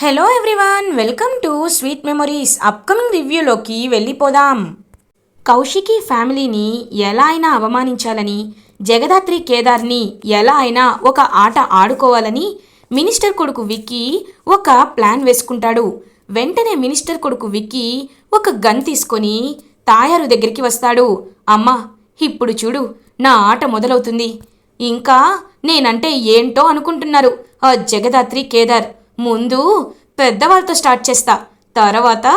Hello everyone, welcome to sweet memories. Upcoming రివ్యూలోకి వెళ్ళిపోదాం. కౌశికి ఫ్యామిలీని ఎలా అయినా అవమానించాలని, జగదాత్రి కేదార్ని ఎలా అయినా ఒక ఆట ఆడుకోవాలని మినిస్టర్ కొడుకు విక్కీ ఒక ప్లాన్ వేసుకుంటాడు. వెంటనే మినిస్టర్ కొడుకు విక్కీ ఒక గన్ తీసుకొని తాయారు దగ్గరికి వస్తాడు. అమ్మా, ఇప్పుడు చూడు, నా ఆట మొదలవుతుంది. ఇంకా నేనంటే ఏంటో అనుకుంటున్నారు ఆ జగదాత్రి కేదార్. ముందు పెద్దవాళ్ళతో స్టార్ట్ చేస్తా, తర్వాత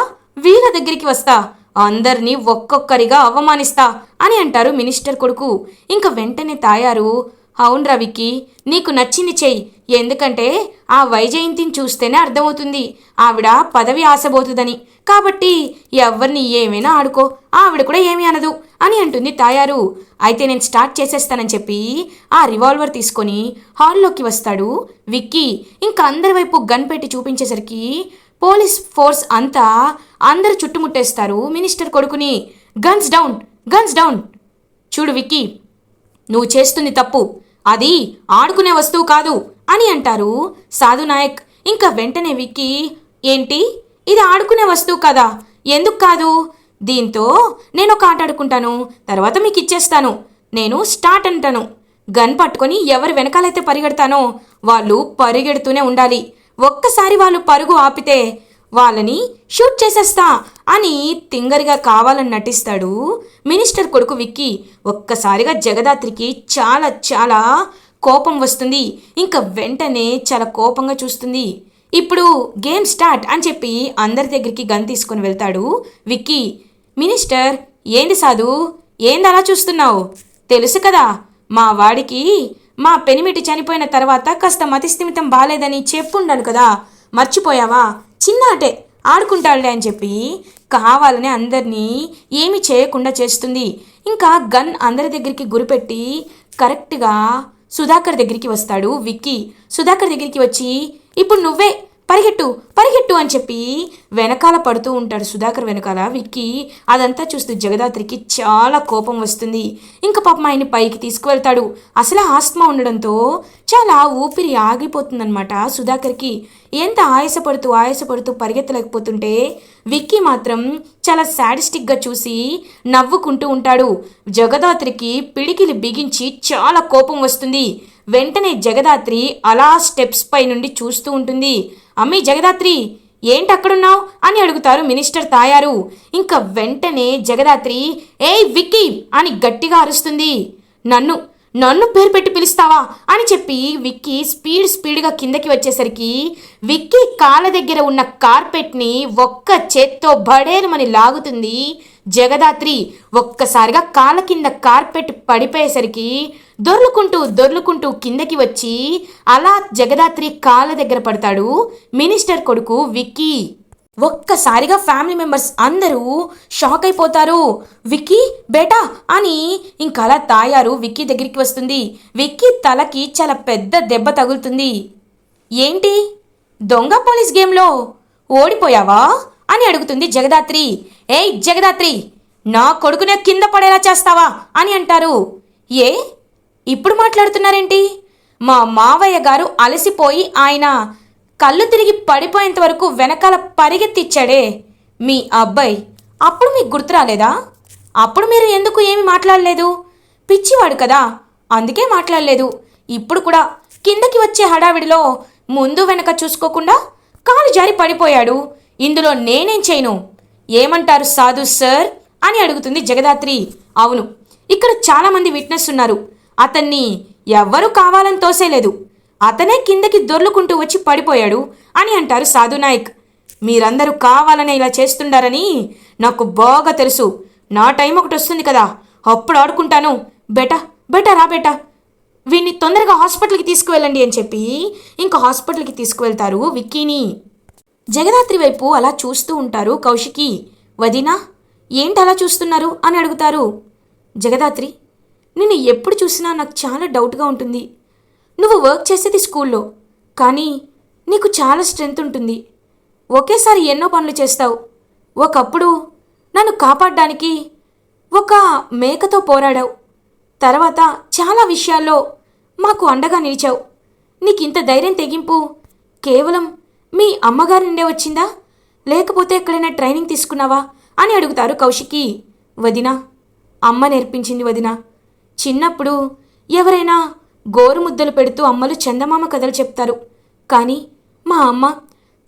వీళ్ళ దగ్గరికి వస్తా, అందరినీ ఒక్కొక్కరిగా అవమానిస్తా అని అంటారు మినిస్టర్ కొడుకు. ఇంక వెంటనే తాయారు, అవును రవికి, నీకు నచ్చింది చెయ్యి. ఎందుకంటే ఆ వైజయంతిని చూస్తేనే అర్థమవుతుంది ఆవిడ పదవి ఆశబోతుందని. కాబట్టి ఎవరిని ఏమైనా ఆడుకో, ఆవిడ కూడా ఏమీ అనదు అని అంటుంది తాయారు. అయితే నేను స్టార్ట్ చేసేస్తానని చెప్పి ఆ రివాల్వర్ తీసుకొని హాల్లోకి వస్తాడు విక్కీ. ఇంకా అందరి వైపు గన్ పెట్టి చూపించేసరికి పోలీస్ ఫోర్స్ అంతా అందరు చుట్టుముట్టేస్తారు మినిస్టర్ కొడుకుని. Guns down, guns down. చూడు విక్కీ, నువ్వు చేస్తుంది తప్పు, అది ఆడుకునే వస్తువు కాదు అని అంటారు సాధునాయక్. ఇంకా వెంటనే విక్కీ, ఏంటి, ఇది ఆడుకునే వస్తువు కదా? ఎందుకు కాదు? దీంతో నేను ఒక ఆట ఆడుకుంటాను, తర్వాత మీకు ఇచ్చేస్తాను. నేను స్టార్ట్ అంటాను, గన్ పట్టుకొని ఎవరు వెనకాలైతే పరిగెడతానో వాళ్ళు పరిగెడుతూనే ఉండాలి. ఒక్కసారి వాళ్ళు పరుగు ఆపితే వాళ్ళని షూట్ చేసేస్తా అని తింగరిగా కావాలని నటిస్తాడు మినిస్టర్ కొడుకు విక్కీ. ఒక్కసారిగా జగదాత్రికి చాలా చాలా కోపం వస్తుంది. ఇంకా వెంటనే చాలా కోపంగా చూస్తుంది. ఇప్పుడు గేమ్ స్టార్ట్ అని చెప్పి అందరి దగ్గరికి గన్ తీసుకొని వెళ్తాడు విక్కీ. మినిస్టర్, ఏంది సాధు, ఏంది అలా చూస్తున్నావు? తెలుసు కదా, మా వాడికి మా పెనిమిటి చనిపోయిన తర్వాత కాస్త మతిస్థిమితం బాలేదని చెప్పుండాను కదా, మర్చిపోయావా? చిన్న ఆటే ఆడుకుంటాడులే అని చెప్పి కావాలని అందరినీ ఏమీ చేయకుండా చేస్తుంది. ఇంకా గన్ అందరి దగ్గరికి గురిపెట్టి కరెక్ట్గా సుధాకర్ దగ్గరికి వస్తాడు విక్కీ. సుధాకర్ దగ్గరికి వచ్చి, ఇప్పుడు నువ్వే పరిగెట్టు పరిగెట్టు అని చెప్పి వెనకాల పడుతూ ఉంటాడు సుధాకర్ వెనకాల విక్కీ. అదంతా చూస్తూ జగదాత్రికి చాలా కోపం వస్తుంది. ఇంకా పాపం ఆయన్ని పైకి తీసుకువెళ్తాడు. అసలు ఆస్మా ఉండడంతో చాలా ఊపిరి ఆగిపోతుందన్నమాట సుధాకర్కి. ఎంత ఆయాసపడుతూ పరిగెత్తలేకపోతుంటే విక్కీ మాత్రం చాలా సాడిస్టిక్గా చూసి నవ్వుకుంటూ ఉంటాడు. జగదాత్రికి పిడికిలి బిగించి చాలా కోపం వస్తుంది. వెంటనే జగదాత్రి అలా స్టెప్స్ పై నుండి చూస్తూ ఉంటుంది. అమ్మీ జగదాత్రి, ఏంటి అక్కడున్నావు అని అడుగుతారు మినిస్టర్ తాయారు. ఇంకా వెంటనే జగదాత్రి, ఏయ్ విక్కీ అని గట్టిగా అరుస్తుంది. నన్ను నన్ను పేరు పెట్టి పిలుస్తావా అని చెప్పి విక్కీ స్పీడ్గా కిందకి వచ్చేసరికి విక్కీ కాళ్ళ దగ్గర ఉన్న కార్పెట్ని ఒక్క చేత్తో బడేలుమని లాగుతుంది జగదాత్రి. ఒక్కసారిగా కాళ్ళ కింద కార్పెట్ పడిపోయేసరికి దొర్లుకుంటూ కిందకి వచ్చి అలా జగదాత్రి కాళ్ళ దగ్గర పడతాడు మినిస్టర్ కొడుకు విక్కీ. ఒక్కసారిగా ఫ్యామిలీ మెంబర్స్ అందరూ షాక్ అయిపోతారు. విక్కీ బేటా అని ఇంకలా తాయారు విక్కీ దగ్గరికి వస్తుంది. విక్కీ తలకి చాలా పెద్ద దెబ్బ తగులుతుంది. ఏంటి, దొంగ పోలీస్ గేమ్లో ఓడిపోయావా అని అడుగుతుంది జగదాత్రి. ఏయ్ జగదాత్రి, నా కొడుకునే కింద పడేలా చేస్తావా అని అంటారు. ఏ ఇప్పుడు మాట్లాడుతున్నారేంటి? మా మావయ్య గారు అలసిపోయి ఆయన కళ్ళు తిరిగి పడిపోయేంత వరకు వెనకాల పరిగెత్తిచ్చాడే మీ అబ్బాయి. అప్పుడు మీకు గుర్తు రాలేదా? అప్పుడు మీరు ఎందుకు ఏమి మాట్లాడలేదు? పిచ్చివాడు కదా, అందుకే మాట్లాడలేదు. ఇప్పుడు కూడా కిందకి వచ్చే హడావిడిలో ముందు వెనక చూసుకోకుండా కాలు జారి పడిపోయాడు. ఇందులో నేనేం చేయను. ఏమంటారు సాధు సార్ అని అడుగుతుంది జగదాత్రి. అవును, ఇక్కడ చాలామంది విట్నెస్ ఉన్నారు. అతన్ని ఎవ్వరూ కావాలని తోసేలేదు, అతనే కిందకి దొర్లుకుంటూ వచ్చి పడిపోయాడు అని అంటారు సాధునాయక్. మీరందరూ కావాలనే ఇలా చేస్తుండారని నాకు బాగా తెలుసు. నా టైం ఒకటి వస్తుంది కదా, అప్పుడు ఆడుకుంటాను. బేటా రా బేటా, వీడిని తొందరగా హాస్పిటల్కి తీసుకువెళ్ళండి అని చెప్పి ఇంకా హాస్పిటల్కి తీసుకువెళ్తారు విక్కీని. జగదాత్రి వైపు అలా చూస్తూ ఉంటారు కౌశికి. వదినా, ఏంటి అలా చూస్తున్నారు అని అడుగుతారు. జగదాత్రి, నిన్ను ఎప్పుడు చూసినా నాకు చాలా డౌట్గా ఉంటుంది. నువ్వు వర్క్ చేసేది స్కూల్లో, కానీ నీకు చాలా స్ట్రెంగ్త్ ఉంటుంది. ఒకేసారి ఎన్నో పనులు చేస్తావు. ఒకప్పుడు నన్ను కాపాడడానికి ఒక మేకతో పోరాడావు. తర్వాత చాలా విషయాల్లో మాకు అండగా నిలిచావు. నీకింత ధైర్యం తెగింపు కేవలం మీ అమ్మగారి నుండే వచ్చిందా, లేకపోతే ఎక్కడైనా ట్రైనింగ్ తీసుకున్నావా అని అడుగుతారు కౌశికి. వదినా, అమ్మ నేర్పించింది వదినా. చిన్నప్పుడు ఎవరైనా గోరుముద్దలు పెడుతూ అమ్మలు చందమామ కథలు చెప్తారు. కానీ మా అమ్మ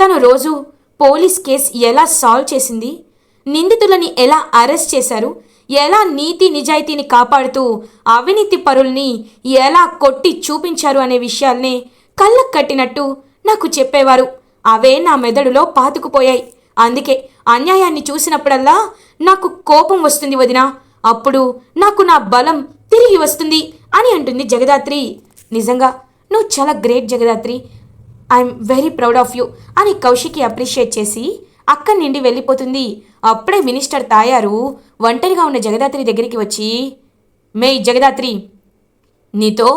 తను రోజు పోలీస్ కేసు ఎలా సాల్వ్ చేసింది, నిందితులని ఎలా అరెస్ట్ చేశారు, ఎలా నీతి నిజాయితీని కాపాడుతూ అవినీతి పరుల్ని ఎలా కొట్టి చూపించారు అనే విషయాల్ని కళ్ళకు కట్టినట్టు నాకు చెప్పేవారు. అవే నా మెదడులో పాతుకుపోయాయి. అందుకే అన్యాయాన్ని చూసినప్పుడల్లా నాకు కోపం వస్తుంది వదినా. అప్పుడు నాకు నా బలం తిరిగి వస్తుంది అని అంటుంది జగదాత్రి. నిజంగా నువ్వు చాలా great Jagadhatri, I'm very proud of you అని కౌశికి అప్రిషియేట్ చేసి అక్కడి నుండి వెళ్ళిపోతుంది. అప్పుడే మినిస్టర్ తాయారు ఒంటరిగా ఉన్న జగదాత్రి దగ్గరికి వచ్చి, మే జగదాత్రి, నీతో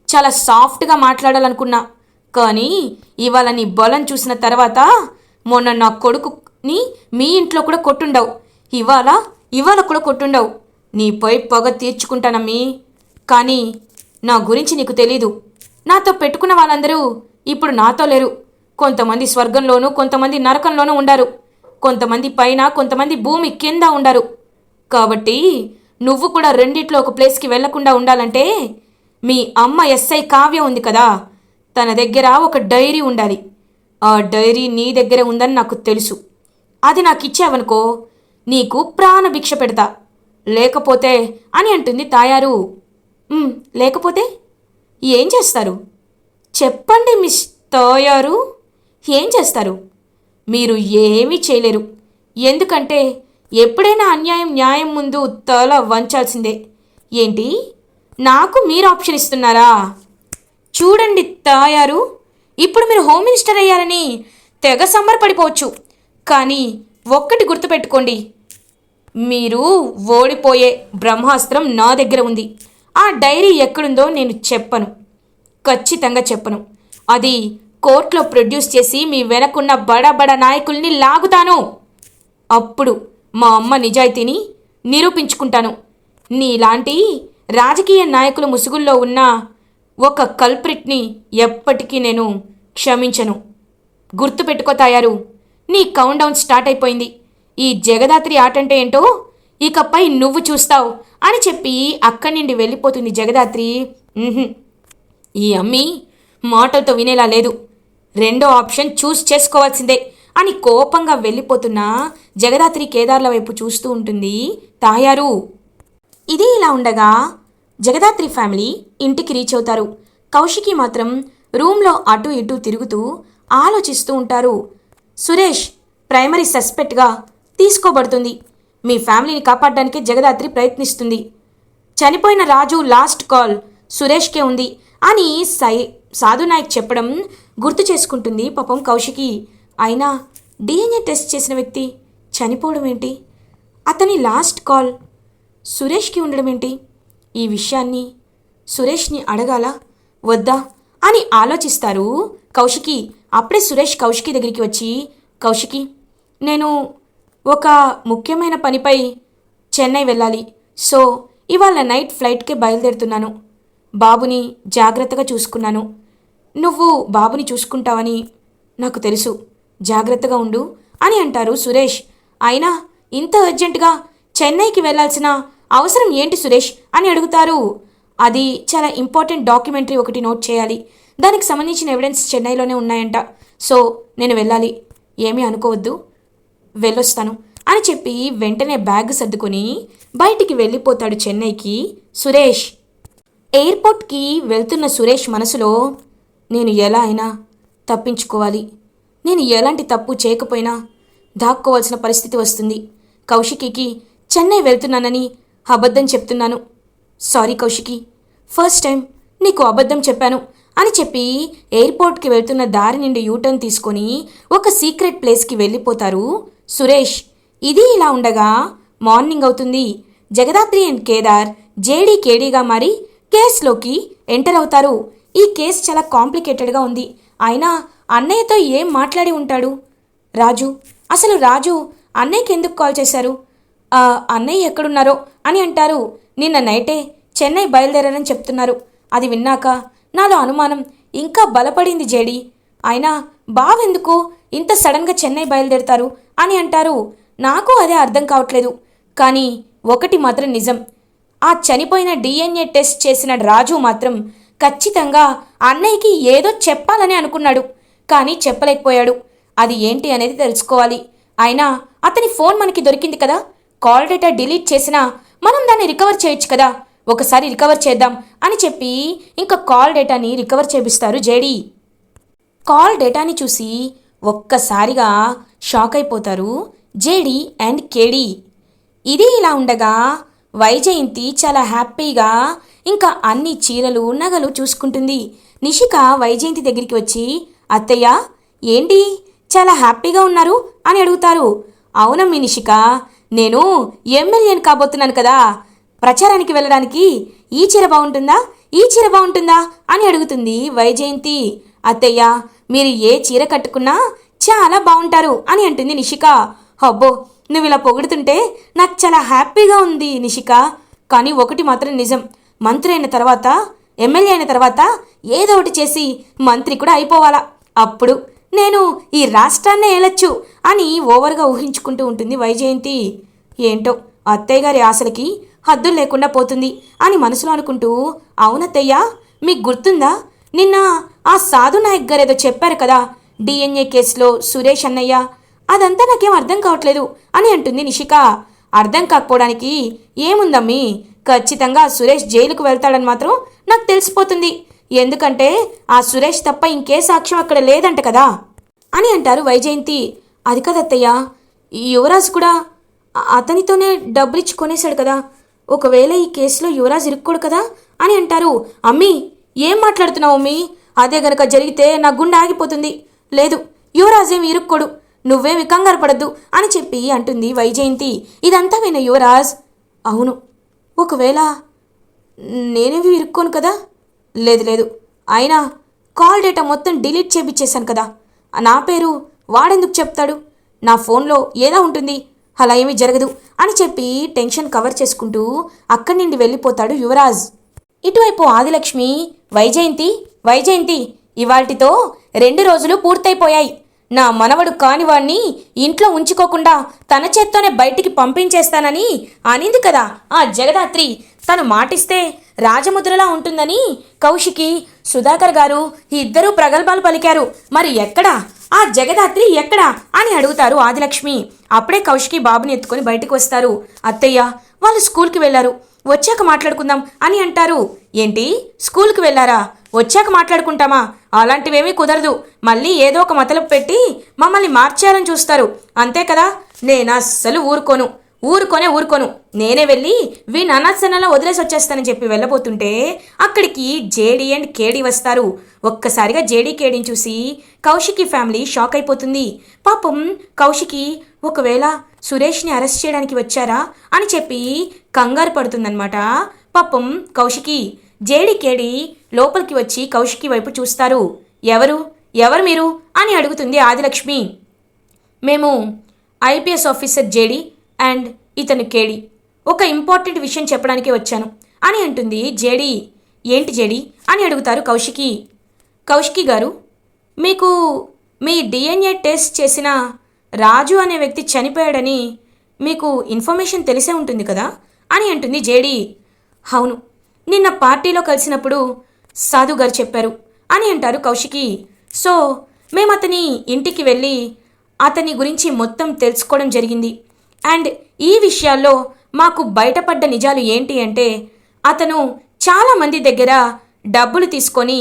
చాలా సాఫ్ట్గా మాట్లాడాలనుకున్నా, కానీ ఇవాళ నీ బలం చూసిన తర్వాత మొన్న నా కొడుకుని మీ ఇంట్లో కూడా కొట్టుండవు, ఇవాళ కూడా కొట్టుండవు. నీపై పొగ తీర్చుకుంటానమ్మీ. కానీ నా గురించి నీకు తెలీదు. నాతో పెట్టుకున్న వాళ్ళందరూ ఇప్పుడు నాతో లేరు. కొంతమంది స్వర్గంలోనూ కొంతమంది నరకంలోనూ ఉండారు. కొంతమంది పైన కొంతమంది భూమి కింద ఉండారు. కాబట్టి నువ్వు కూడా రెండిట్లో ఒక ప్లేస్కి వెళ్లకుండా ఉండాలంటే మీ అమ్మ ఎస్ఐ కావ్య ఉంది కదా, తన దగ్గర ఒక డైరీ ఉండాలి. ఆ డైరీ నీ దగ్గర ఉందని నాకు తెలుసు. అది నాకు ఇచ్చావనుకో నీకు ప్రాణభిక్ష పెడతా. లేకపోతే అని అంటుంది తాయారు. లేకపోతే ఏం చేస్తారు చెప్పండి మిస్ తాయారు, ఏం చేస్తారు? మీరు ఏమీ చేయలేరు. ఎందుకంటే ఎప్పుడైనా అన్యాయం న్యాయం ముందు తల వంచాల్సిందే. ఏంటి, నాకు మీరు ఆప్షన్ ఇస్తున్నారా? చూడండి తాయారు, ఇప్పుడు మీరు హోమ్ మినిస్టర్ అయ్యారని తెగ సంబరపడిపోవచ్చు. కానీ ఒక్కటి గుర్తుపెట్టుకోండి, మీరు ఓడిపోయే బ్రహ్మాస్త్రం నా దగ్గర ఉంది. ఆ డైరీ ఎక్కడుందో నేను చెప్పను, ఖచ్చితంగా చెప్పను. అది కోర్టులో ప్రొడ్యూస్ చేసి మీ వెనకున్న బడ నాయకుల్ని లాగుతాను. అప్పుడు మా అమ్మ నిజాయితీని నిరూపించుకుంటాను. నీలాంటి రాజకీయ నాయకుల ముసుగుల్లో ఉన్న ఒక కల్ప్రిట్ని ఎప్పటికీ నేను క్షమించను. గుర్తుపెట్టుకో తాయారు, నీ కౌంట్ డౌన్ స్టార్ట్ అయిపోయింది. ఈ జగదాత్రి ఆట అంటే ఏంటో ఇకపై నువ్వు చూస్తావు అని చెప్పి అక్కడి నుండి వెళ్ళిపోతుంది జగదాత్రి. ఈ అమ్మి మాటలతో వినేలా లేదు, రెండో ఆప్షన్ చూస్ చేసుకోవాల్సిందే అని కోపంగా వెళ్ళిపోతున్న జగదాత్రి కేదార్ల వైపు చూస్తూ ఉంటుంది తాయారు. ఇది ఇలా ఉండగా జగదాత్రి ఫ్యామిలీ ఇంటికి రీచ్ అవుతారు. కౌశికి మాత్రం రూమ్లో అటు ఇటు తిరుగుతూ ఆలోచిస్తూ ఉంటారు. సురేష్ ప్రైమరీ సస్పెక్ట్గా తీసుకోబడుతుంది. మీ ఫ్యామిలీని కాపాడడానికి జగదాత్రి ప్రయత్నిస్తుంది. చనిపోయిన రాజు లాస్ట్ కాల్ సురేష్కే ఉంది అని సాధునాయక్ చెప్పడం గుర్తు చేసుకుంటుంది పాపం కౌశికి. అయినా డిఎన్ఏ టెస్ట్ చేసిన వ్యక్తి చనిపోవడం ఏంటి, అతని లాస్ట్ కాల్ సురేష్కి ఉండడం ఏంటి? ఈ విషయాన్ని సురేష్ని అడగాలా వద్దా అని ఆలోచిస్తారు కౌశికి. అప్పుడే సురేష్ కౌశికి దగ్గరికి వచ్చి, కౌశికి, నేను ఒక ముఖ్యమైన పనిపై చెన్నై వెళ్ళాలి. సో ఇవాళ నైట్ ఫ్లైట్కే బయలుదేరుతున్నాను. బాబుని జాగ్రత్తగా చూసుకున్నాను. నువ్వు బాబుని చూసుకుంటావని నాకు తెలుసు, జాగ్రత్తగా ఉండు అని అంటారు సురేష్. అయినా ఇంత అర్జెంటుగా చెన్నైకి వెళ్ళాల్సిన అవసరం ఏంటి సురేష్ అని అడుగుతారు. అది చాలా ఇంపార్టెంట్ డాక్యుమెంటరీ ఒకటి నోట్ చేయాలి, దానికి సంబంధించిన ఎవిడెన్స్ చెన్నైలోనే ఉన్నాయంట. సో నేను వెళ్ళాలి, ఏమీ అనుకోవద్దు, వెళ్ళొస్తాను అని చెప్పి వెంటనే బ్యాగ్ సర్దుకొని బయటికి వెళ్ళిపోతాడు చెన్నైకి సురేష్. ఎయిర్పోర్ట్కి వెళ్తున్న సురేష్ మనసులో, నేను ఎలా అయినా తప్పించుకోవాలి, నేను ఎలాంటి తప్పు చేయకపోయినా దాక్కోవాల్సిన పరిస్థితి వస్తుంది. కౌశికికి చెన్నై వెళ్తున్నానని అబద్ధం చెప్తున్నాను. సారీ కౌశికి, ఫస్ట్ టైం నీకు అబద్ధం చెప్పాను అని చెప్పి ఎయిర్పోర్ట్కి వెళ్తున్న దారి నుండి యూటర్న్ తీసుకొని ఒక సీక్రెట్ ప్లేస్కి వెళ్ళిపోతారు సురేష్. ఇది ఇలా ఉండగా మార్నింగ్ అవుతుంది. జగదాత్రి అండ్ కేదార్ జేడీకేడీగా మారి కేసులోకి ఎంటర్ అవుతారు. ఈ కేసు చాలా కాంప్లికేటెడ్గా ఉంది. అయినా అన్నయ్యతో ఏం మాట్లాడి ఉంటాడు రాజు? అసలు రాజు అన్నయ్యకి ఎందుకు కాల్ చేశారు? అన్నయ్య ఎక్కడున్నారో అని అంటారు. నిన్న నైటే చెన్నై బయలుదేరారని చెప్తున్నారు. అది విన్నాక నాలో అనుమానం ఇంకా బలపడింది జేడీ. అయినా బావెందుకు ఇంత సడన్గా చెన్నై బయలుదేరుతారు అని అంటారు. నాకు అదే అర్థం కావట్లేదు. కానీ ఒకటి మాత్రం నిజం, ఆ చనిపోయిన డిఎన్ఏ టెస్ట్ చేసిన రాజు మాత్రం ఖచ్చితంగా అన్నయ్యకి ఏదో చెప్పాలని అనుకున్నాడు, కానీ చెప్పలేకపోయాడు. అది ఏంటి అనేది తెలుసుకోవాలి. అయినా అతని ఫోన్ మనకి దొరికింది కదా, కాల్ డేటా డిలీట్ చేసినా మనం దాన్ని రికవర్ చేయొచ్చు కదా, ఒకసారి రికవర్ చేద్దాం అని చెప్పి ఇంకా కాల్ డేటాని రికవర్ చేపిస్తారు జేడీ. కాల్ డేటాని చూసి ఒక్కసారిగా షాక్ అయిపోతారు జేడీ అండ్ కేడీ. ఇది ఇలా ఉండగా వైజయంతి చాలా హ్యాపీగా ఇంకా అన్ని చీరలు నగలు చూసుకుంటుంది. నిషిక వైజయంతి దగ్గరికి వచ్చి, అత్తయ్య ఏంటి చాలా హ్యాపీగా ఉన్నారు అని అడుగుతారు. అవునమ్మీ నిషిక, నేను ఎమ్మెల్యేని కాబోతున్నాను కదా, ప్రచారానికి వెళ్ళడానికి ఈ చీర బాగుంటుందా ఈ చీర బాగుంటుందా అని అడుగుతుంది వైజయంతి. అత్తయ్య మీరు ఏ చీర కట్టుకున్నా చాలా బాగుంటారు అని అంటుంది నిషిక. అబ్బో నువ్వు ఇలా పొగుడుతుంటే నాకు చాలా హ్యాపీగా ఉంది నిషిక. కానీ ఒకటి మాత్రం నిజం, మంత్రి అయిన తర్వాత ఎమ్మెల్యే అయిన తర్వాత ఏదో ఒకటి చేసి మంత్రి కూడా అయిపోవాలా, అప్పుడు నేను ఈ రాష్ట్రాన్నే ఏలొచ్చు అని ఓవర్గా ఊహించుకుంటూ ఉంటుంది వైజయంతి. ఏంటో అత్తయ్య గారి ఆశలకి హద్దులు లేకుండా పోతుంది అని మనసులో అనుకుంటూ, అవునత్తయ్య మీకు గుర్తుందా నిన్న ఆ సాధు నాయక్ గారు ఏదో చెప్పారు కదా డిఎన్ఏ కేసులో సురేష్ అన్నయ్య, అదంతా నాకేం అర్థం కావట్లేదు అని అంటుంది నిషిక. అర్థం కాకపోవడానికి ఏముందమ్మీ, ఖచ్చితంగా సురేష్ జైలుకు వెళ్తాడని మాత్రం నాకు తెలిసిపోతుంది, ఎందుకంటే ఆ సురేష్ తప్ప ఇంకే సాక్ష్యం అక్కడ లేదంట కదా అని అంటారు వైజయంతి. అది కదత్తయ్య, ఈ యువరాజ్ కూడా అతనితోనే డబ్బులిచ్చి కొనేశాడు కదా, ఒకవేళ ఈ కేసులో యువరాజ్ ఇరుక్కోడు కదా అని అంటారు. అమ్మీ ఏం మాట్లాడుతున్నావు అమ్మీ, అదే గనక జరిగితే నా గుండె ఆగిపోతుంది. లేదు యువరాజ్ ఏమి ఇరుక్కోడు, నువ్వేమి కంగారు పడద్దు అని చెప్పి అంటుంది వైజయంతి. ఇదంతా విన్న యువరాజ్, అవును ఒకవేళ నేనేవి ఇరుక్కోను కదా, లేదు లేదు, అయినా కాల్ డేటా మొత్తం డిలీట్ చేపించేశాను కదా, నా పేరు వాడెందుకు చెప్తాడు, నా ఫోన్లో ఏదో ఉంటుంది, అలా ఏమీ జరగదు అని చెప్పి టెన్షన్ కవర్ చేసుకుంటూ అక్కడి నుండి వెళ్ళిపోతాడు యువరాజ్. ఇటువైపు ఆదిలక్ష్మి, వైజయంతి వైజయంతి ఇవాల్టితో 2 రోజులు పూర్తయిపోయాయి, నా మనవడు కానివాణ్ణి ఇంట్లో ఉంచుకోకుండా తన చేత్తోనే బయటికి పంపించేస్తానని అనింది కదా ఆ జగదాత్రి, తను మాటిస్తే రాజముద్రలా ఉంటుందని కౌశికి, సుధాకర్ గారు ఇద్దరూ ప్రగల్భాలు పలికారు. మరి ఎక్కడా ఆ జగదాత్రి ఎక్కడా అని అడుగుతారు ఆదిలక్ష్మి. అప్పుడే కౌశికి బాబుని ఎత్తుకొని బయటికి వస్తారు. అత్తయ్య వాళ్ళు స్కూల్కి వెళ్ళారు, వచ్చాక మాట్లాడుకుందాం అని అంటారు. ఏంటి స్కూల్కి వెళ్ళారా, వచ్చాక మాట్లాడుకుంటామా, అలాంటివేమీ కుదరదు, మళ్ళీ ఏదో ఒక మతలబు పెట్టి మమ్మల్ని మార్చేయాలని చూస్తారు అంతే కదా, నేను అస్సలు ఊరుకోను, నేనే వెళ్ళి వీని అనాథసనలా వదిలేసి వచ్చేస్తానని చెప్పి వెళ్ళబోతుంటే అక్కడికి జేడీ అండ్ కేడీ వస్తారు. ఒక్కసారిగా జేడీ కేడీని చూసి కౌశికి ఫ్యామిలీ షాక్ అయిపోతుంది. పాపం కౌశికి ఒకవేళ సురేష్ని అరెస్ట్ చేయడానికి వచ్చారా అని చెప్పి కంగారు పడుతుందన్నమాట. పాపం కౌశికి. జేడీ కేడీ లోపలికి వచ్చి కౌశికి వైపు చూస్తారు. ఎవరు మీరు అని అడుగుతుంది ఆదిలక్ష్మి. మేము ఐపీఎస్ ఆఫీసర్ జేడీ అండ్ ఇతను కేడీ, ఒక ఇంపార్టెంట్ విషయం చెప్పడానికి వచ్చాను అని అంటుంది జేడీ. ఏంటి జేడీ అని అడుగుతారు కౌశికి. కౌశికి గారు, మీకు మీ డిఎన్ఏ టెస్ట్ చేసిన రాజు అనే వ్యక్తి చనిపోయాడని మీకు ఇన్ఫర్మేషన్ తెలిసే ఉంటుంది కదా అని అంటుంది జేడీ. అవును, నిన్న పార్టీలో కలిసినప్పుడు సాధు గారు చెప్పారు అని అంటారు కౌశికి. సో మేము అతని ఇంటికి వెళ్ళి అతని గురించి మొత్తం తెలుసుకోవడం జరిగింది. అండ్ ఈ విషయాల్లో మాకు బయటపడ్డ నిజాలు ఏంటి అంటే, అతను చాలామంది దగ్గర డబ్బులు తీసుకొని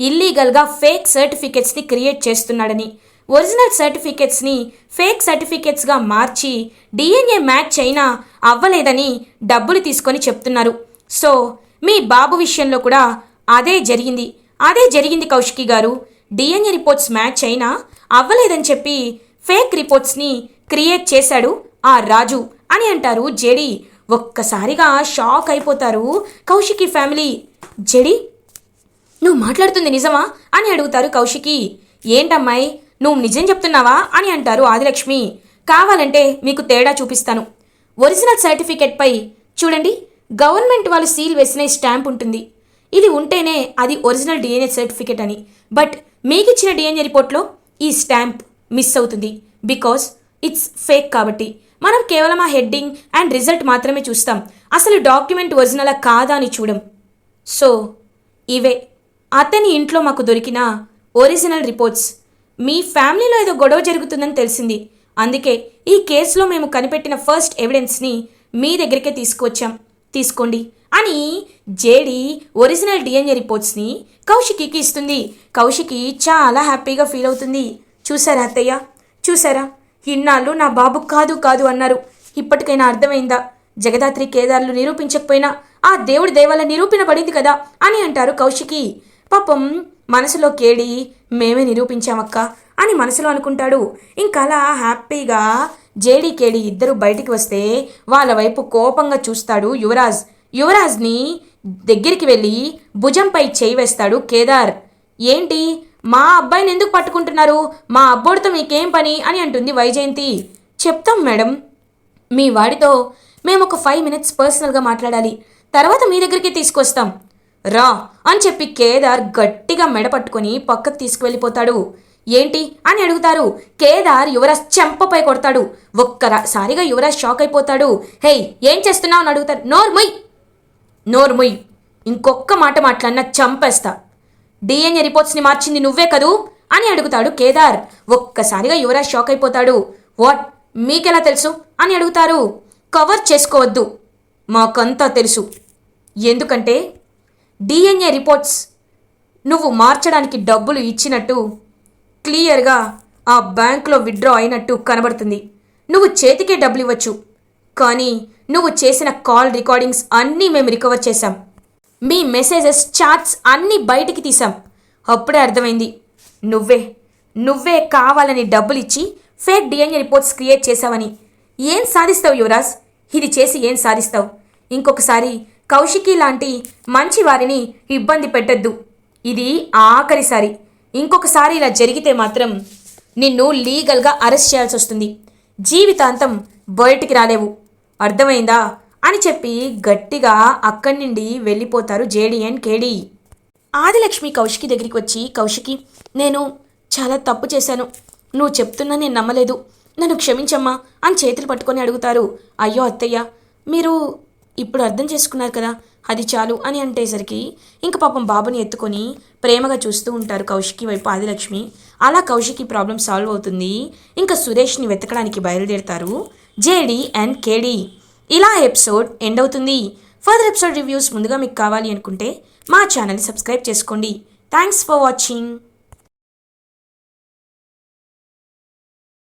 ఇల్లీగల్గా ఫేక్ సర్టిఫికెట్స్ని క్రియేట్ చేస్తున్నాడని, ఒరిజినల్ సర్టిఫికెట్స్ని ఫేక్ సర్టిఫికెట్స్గా మార్చి డిఎన్ఏ మ్యాచ్ అయినా అవ్వలేదని డబ్బులు తీసుకొని చెప్తున్నారు. సో మీ బాబు విషయంలో కూడా అదే జరిగింది కౌశికి గారు. డిఎన్ఏ రిపోర్ట్స్ మ్యాచ్ అయినా అవ్వలేదని చెప్పి ఫేక్ రిపోర్ట్స్ని క్రియేట్ చేశాడు ఆ రాజు అని అంటారు జేడీ. ఒక్కసారిగా షాక్ అయిపోతారు కౌశికి ఫ్యామిలీ. జేడీ నువ్వు మాట్లాడుతుంది నిజమా అని అడుగుతారు కౌశికి. ఏంటమ్మాయి నువ్వు నిజం చెప్తున్నావా అని అంటారు ఆదిలక్ష్మి. కావాలంటే మీకు తేడా చూపిస్తాను. ఒరిజినల్ సర్టిఫికెట్పై చూడండి, గవర్నమెంట్ వాళ్ళు సీల్ వేసిన స్టాంప్ ఉంటుంది. ఇది ఉంటేనే అది ఒరిజినల్ డిఎన్ఏ సర్టిఫికెట్ అని. బట్ మీకిచ్చిన డిఎన్ఏ రిపోర్ట్లో ఈ స్టాంప్ మిస్ అవుతుంది. బికాస్ ఇట్స్ ఫేక్ కాబట్టి మనం కేవలం ఆ హెడ్డింగ్ అండ్ రిజల్ట్ మాత్రమే చూస్తాం. అసలు డాక్యుమెంట్ ఒరిజినలా కాదా అని చూడం. సో ఇవే అతని ఇంట్లో మాకు దొరికిన ఒరిజినల్ రిపోర్ట్స్. మీ ఫ్యామిలీలో ఏదో గొడవ జరుగుతుందని తెలిసింది. అందుకే ఈ కేసులో మేము కనిపెట్టిన ఫస్ట్ ఎవిడెన్స్ని మీ దగ్గరికే తీసుకువచ్చాం. తీసుకోండి అని జేడి ఒరిజినల్ డిఎన్ఏ రిపోర్ట్స్ని కౌశికీకి ఇస్తుంది. కౌశికి చాలా హ్యాపీగా ఫీల్ అవుతుంది. చూసారా అత్తయ్య, చూసారా, ఇన్నాళ్ళు నా బాబు కాదు కాదు అన్నారు. ఇప్పటికైనా అర్థమైందా? జగదాత్రి కేదార్లు నిరూపించకపోయినా ఆ దేవుడి దయవల్ల నిరూపణ పడింది కదా అని అంటారు కౌశికి. పాపం మనసులో కేడి మేమే నిరూపించామక్క అని మనసులో అనుకుంటాడు. ఇంకలా హ్యాపీగా జేడీ కేడి ఇద్దరు బయటికి వస్తే వాళ్ళ వైపు కోపంగా చూస్తాడు యువరాజ్. యువరాజ్ని దగ్గరికి వెళ్ళి భుజంపై చేయి వేస్తాడు కేదార్. ఏంటి మా అబ్బాయిని ఎందుకు పట్టుకుంటున్నారు? మా అబ్బోడితో మీకేం పని అని అంటుంది వైజయంతి. చెప్తాం మేడం, మీ వాడితో మేము ఒక 5 minutes పర్సనల్గా మాట్లాడాలి, తర్వాత మీ దగ్గరికి తీసుకొస్తాం రా అని చెప్పి కేదార్ గట్టిగా మెడ పట్టుకొని పక్కకు తీసుకువెళ్ళిపోతాడు. ఏంటి అని అడుగుతారు. కేదార్ యువరాజ్ చెంపపై కొడతాడు. ఒక్కసారిగా యువరాజ్ షాక్ అయిపోతాడు. హే ఏం చేస్తున్నావు అని అడుగుతారు. నోర్ముయ్, ఇంకొక్క మాట మాట్లాడినా చంపేస్తా. డిఎన్ఏ రిపోర్ట్స్ని మార్చింది నువ్వే కదూ అని అడుగుతాడు కేదార్. ఒక్కసారిగా యువరాజ్ షాక్ అయిపోతాడు. వాట్, మీకెలా తెలుసు అని అడుగుతారు. కవర్ చేసుకోవద్దు, మాకంతా తెలుసు. ఎందుకంటే డిఎన్ఏ రిపోర్ట్స్ నువ్వు మార్చడానికి డబ్బులు ఇచ్చినట్టు క్లియర్గా ఆ బ్యాంకులో విత్డ్రా అయినట్టు కనబడుతుంది. నువ్వు చేతికే డబ్బులు ఇవ్వచ్చు, కానీ నువ్వు చేసిన కాల్ రికార్డింగ్స్ అన్నీ మేము రికవర్ చేశాం. మీ మెసేజెస్, చాట్స్ అన్నీ బయటికి తీసాం. అప్పుడే అర్థమైంది నువ్వే కావాలని డబ్బులు ఇచ్చి ఫేక్ డిఎన్ఏ రిపోర్ట్స్ క్రియేట్ చేశావని. ఏం సాధిస్తావు యువరాజ్? ఇది చేసి ఏం సాధిస్తావు? ఇంకొకసారి కౌశికి లాంటి మంచి వారిని ఇబ్బంది పెట్టద్దు. ఇది ఆఖరిసారి. ఇంకొకసారి ఇలా జరిగితే మాత్రం నిన్ను లీగల్గా అరెస్ట్ చేయాల్సి వస్తుంది. జీవితాంతం బయటికి రాలేవు, అర్థమైందా అని చెప్పి గట్టిగా అక్కడి నుండి వెళ్ళిపోతారు జేడీ అండ్ కేడీ. ఆదిలక్ష్మి కౌశికి దగ్గరికి వచ్చి, కౌశికి నేను చాలా తప్పు చేశాను, నువ్వు చెప్తున్నా నేను నమ్మలేదు, నన్ను క్షమించమ్మా అని చేతులు పట్టుకొని అడుగుతారు. అయ్యో అత్తయ్య, మీరు ఇప్పుడు అర్థం చేసుకున్నారు కదా, అది చాలు అని అంటేసరికి ఇంక పాపం బాబుని ఎత్తుకొని ప్రేమగా చూస్తూ ఉంటారు కౌశికి వైపు ఆదిలక్ష్మి. అలా కౌశికి ప్రాబ్లం సాల్వ్ అవుతుంది. ఇంకా సురేష్ని వెతకడానికి బయలుదేరుతారు జేడీ అండ్ కేడీ. ఇలా ఎపిసోడ్ ఎండ్ అవుతుంది. ఫర్దర్ ఎపిసోడ్ రివ్యూస్ ముందుగా మీకు కావాలి అనుకుంటే మా ఛానల్ని సబ్స్క్రైబ్ చేసుకోండి. Thanks for watching.